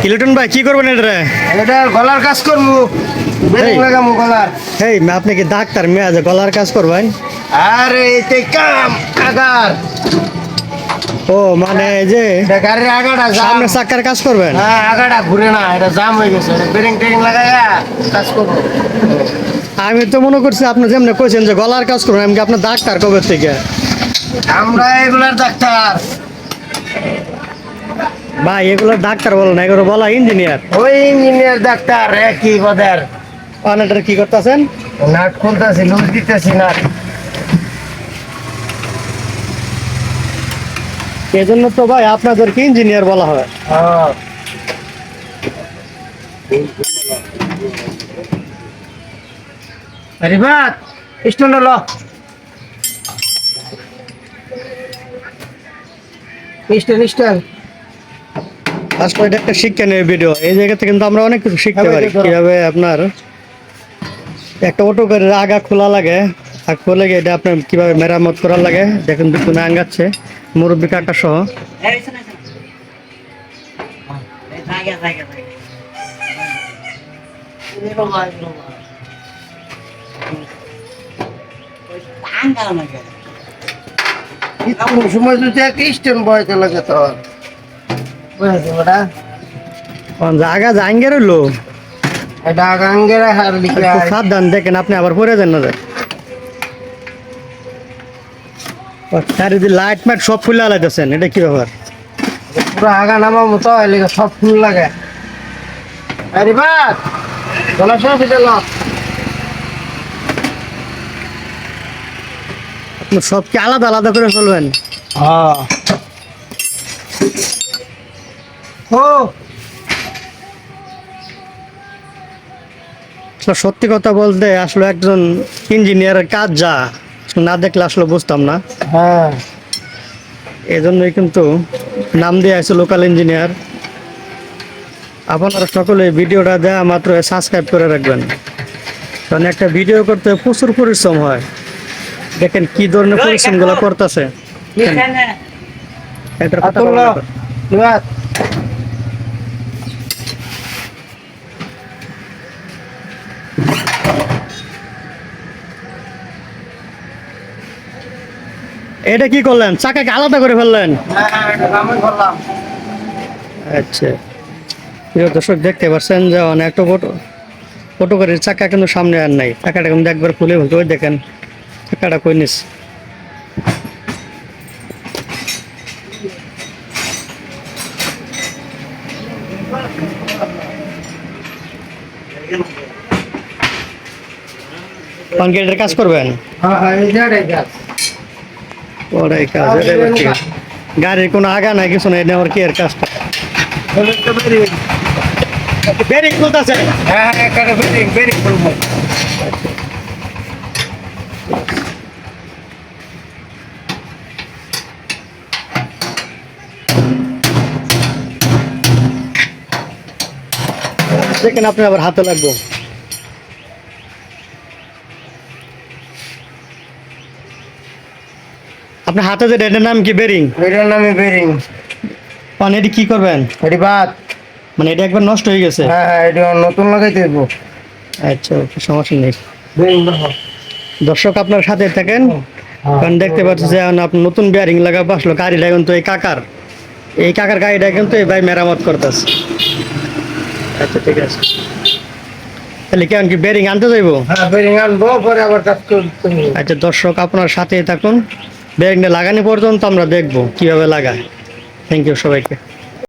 Kiloton ভাই কি করবেন এটা? এটা গলার কাজ করবো, বেরিং লাগাবো গলার। এই আপনি কি ডাক্তার মেয়ে আছে গলার কাজ করবেন? আরে এতে কাম আগার, ও মানে এই যে এটা গাড়ির আগাটা জাম। সামনে চাকার কাজ করবেন? হ্যাঁ, আগাটা ঘুরে না, এটা জাম হয়ে গেছে, বেরিং টেরিং লাগাইয়া কাজ করবো। আমি তো মনে করছি আপনি যেমনি কইছেন যে গলার কাজ করবেন, আমি কি আপনার ডাক্তার কবে থেকে? আমরা এগুলার ডাক্তার। ভাই এগুলো ডাক্তার বলো না, এগুলো বলা ইঞ্জিনিয়ার। ওই ইঞ্জিনিয়ার ডাক্তার একই পদের। অনেকটা কি করতেছেন? নাট খুলতেছি, লুজ দিতেছি নাট। এই জন্য তো ভাই আপনাদেরকে ইঞ্জিনিয়ার বলা হয়। হ্যাঁ। আরে বাত স্ট্যান্ড ল, স্ট্যান্ড। আসলে এটা একটা শিক্ষণীয় ভিডিও। এই জায়গাতে কিন্তু আমরা অনেক কিছু শিখতে পারি। কিভাবে আপনার একটা অটো গাড়ির আগা খোলা লাগে, আর খুলে গিয়ে এটা আপনার কিভাবে মেরামত করার লাগে। দেখুন পিছনে আঙ্গাচ্ছে মুরব্বী কাকা সহ। সময় যদি একটা স্ট্যান্ড বয়তে লাগে তোর বুঝেছি ওটা। আগা জাঙ্গে রইলো, এটা গাঙ্গের হার লিখে খুব সাবধান দেখেন আপনি আবার পরে যান না যায়। চারিদিকে লাইট মাইট সব ফুলে আলাইতেছেন, এটা কি ব্যাপার? পুরো আগা নামা মতো এলাকা সব ফুল লাগে। আরে বাত গলা সব এটা ল। আপনি সব কি আলাদা আলাদা করে চলবেন? হ্যাঁ। ও আসলে সত্যি কথা বলতে আসলে একজন ইঞ্জিনিয়ারের কাজ যা আসলে না দেখলে আসলে বুঝতাম না। হ্যাঁ, এই জন্যই কিন্তু নাম দিয়ে আছে লোকাল ইঞ্জিনিয়ার। আপনারা সকলে ভিডিওটা দেওয়া মাত্র সাবস্ক্রাইব করে রাখবেন, কারণ একটা ভিডিও করতে প্রচুর পরিশ্রম হয়। দেখেন কি ধরনের পরিশ্রমগুলো করতেছে। এটার কথা আতুল বলা যাবে। বাত এটা কি করলেন? চাকাকে আলাদা করে ফেললেন? হ্যাঁ, এটা আমি করলাম। আচ্ছা, প্রিয় দর্শক দেখতে পাচ্ছেন যে অনেক ফটো করে চাকা কিন্তু সামনে আর নাই, চাকাটা কিন্তু একবার খুলে ফেলতে। ওই দেখেন চাকাটা কই নিস। কনক্রিটের কাজ করবেন? হ্যাঁ হ্যাঁ, এই কাজ। ওরাই কাজ, এটাই হচ্ছে কাজ। গাড়ির কোনো আগা নাই কিছু নাই, নেওয়ার কি এর কাজটা? বেরিং খুলতেছে? হ্যাঁ হ্যাঁ, একটা বেরিং করবো। দেখেন আপনি আবার হাতে লাগবো। আপনার হাতে যে এটার নাম কি? বেরিং? এটার নামে বেরিং। মানে এটি কি করবেন? এটি বাত। মানে এটা একবার নষ্ট হয়ে গেছে? হ্যাঁ হ্যাঁ, এটা নতুন লাগাইতে দেব। আচ্ছা, ওকে, সমস্যা নেই। বেরিং দেখো। দর্শক আপনার সাথে থাকেন, কারণ দেখতে পাচ্ছি যে এখন আপনি নতুন বেয়ারিং লাগাবো। আসলো গাড়িটা কিন্তু এই কাকার গাড়িটা কিন্তু এই ভাই মেরামত করতেছে। আচ্ছা ঠিক আছে, তাহলে কেমন কি বেরিং আনতে যাইবো? হ্যাঁ, বেরিং আনবো, পরে আবার কাজ করতে হবে। আচ্ছা দর্শক আপনার সাথেই থাকুন, বেরিংটা লাগানো পর্যন্ত আমরা দেখবো কিভাবে লাগায়। থ্যাংক ইউ সবাইকে।